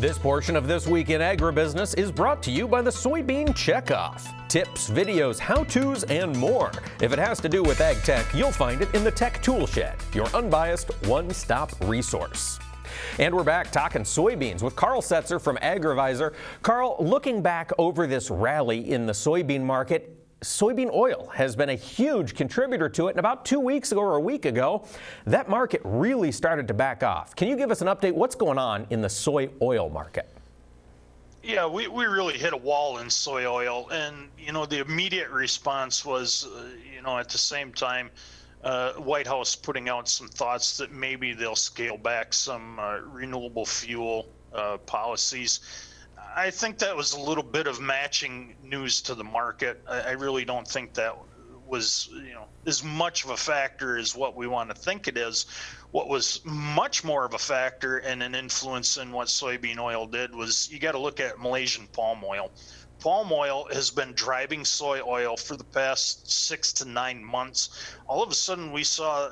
This portion of This Week in Agribusiness is brought to you by the Soybean Checkoff. Tips, videos, how-tos, and more. If it has to do with ag tech, you'll find it in the Tech Tool Shed, your unbiased one-stop resource. And we're back talking soybeans with Carl Setzer from AgBIZ. Carl, looking back over this rally in the soybean market, soybean oil has been a huge contributor to it, and about 2 weeks ago or a week ago, that market really started to back off. Can you give us an update? What's going on in the soy oil market? Yeah, we really hit a wall in soy oil, and the immediate response was at the same time White House putting out some thoughts that maybe they'll scale back some renewable fuel policies. I think that was a little bit of matching news to the market. I really don't think that was, as much of a factor as what we want to think it is. What was much more of a factor and an influence in what soybean oil did was you got to look at Malaysian palm oil. Palm oil has been driving soy oil for the past 6 to 9 months. All of a sudden we saw,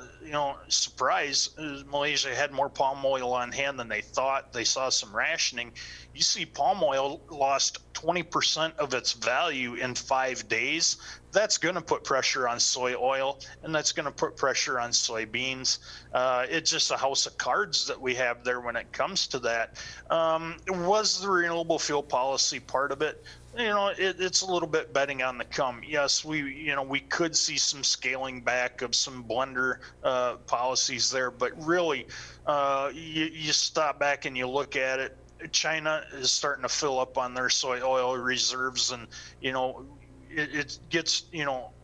surprise, Malaysia had more palm oil on hand than they thought. They saw some rationing. You see palm oil lost 20% of its value in 5 days. That's going to put pressure on soy oil, and that's going to put pressure on soybeans. It's just a house of cards that we have there when it comes to that. Was the renewable fuel policy part of it? It's a little bit betting on the come. Yes, we could see some scaling back of some blender policies there, but really, you stop back and you look at it. China is starting to fill up on their soy oil reserves, and it gets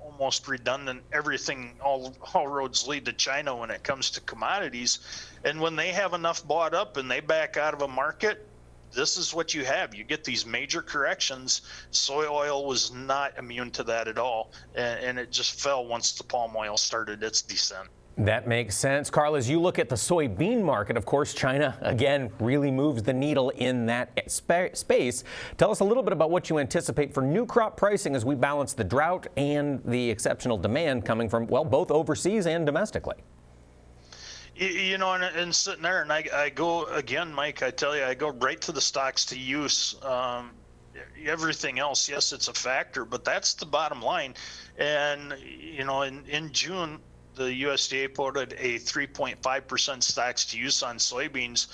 almost redundant. Everything, all roads lead to China when it comes to commodities, and when they have enough bought up and they back out of a market, this is what you have. You get these major corrections. Soy oil was not immune to that at all, and it just fell once the palm oil started its descent. That makes sense. Carl, as you look at the soybean market, of course, China, again, really moves the needle in that space. Tell us a little bit about what you anticipate for new crop pricing as we balance the drought and the exceptional demand coming from, well, both overseas and domestically. And sitting there, and I go, again, Mike, I tell you, I go right to the stocks to use. Everything else, yes, it's a factor, but that's the bottom line. And, in June, the USDA quoted a 3.5% stocks to use on soybeans.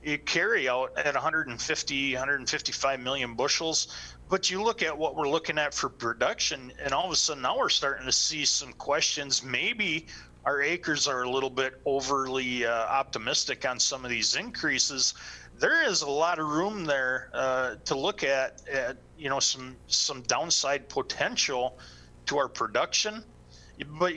It carry out at 155 million bushels. But you look at what we're looking at for production, and all of a sudden now we're starting to see some questions. Maybe our acres are a little bit overly optimistic on some of these increases. There is a lot of room there to look at some downside potential to our production. But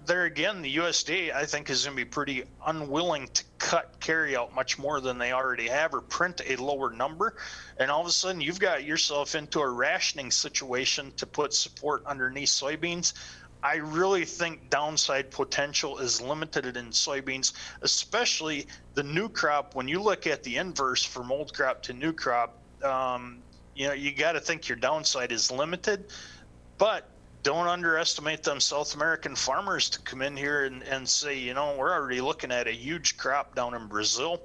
there again, the USDA, I think, is going to be pretty unwilling to cut carryout much more than they already have or print a lower number. And all of a sudden, you've got yourself into a rationing situation to put support underneath soybeans. I really think downside potential is limited in soybeans, especially the new crop. When you look at the inverse from old crop to new crop, you got to think your downside is limited. But don't underestimate them South American farmers to come in here and say, we're already looking at a huge crop down in Brazil.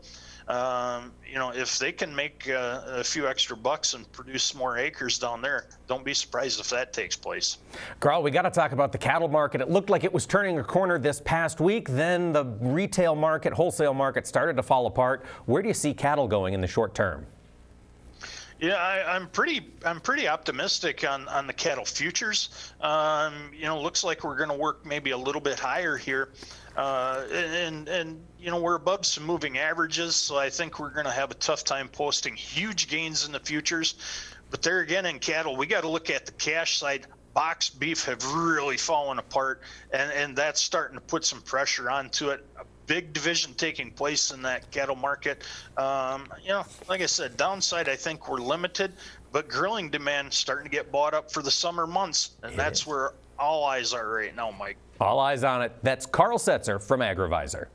If they can make a few extra bucks and produce more acres down there, don't be surprised if that takes place. Carl, we got to talk about the cattle market. It looked like it was turning a corner this past week. Then the retail market, wholesale market started to fall apart. Where do you see cattle going in the short term? Yeah, I'm pretty optimistic on the cattle futures. Looks like we're going to work maybe a little bit higher here, and we're above some moving averages. So I think we're going to have a tough time posting huge gains in the futures. But there again, in cattle, we got to look at the cash side. Box beef have really fallen apart, and that's starting to put some pressure onto it. A big division taking place in that cattle market. Like I said, downside, I think we're limited, but grilling demand starting to get bought up for the summer months, and that's where all eyes are right now, Mike. All eyes on it. That's Carl Setzer from AgBIZ.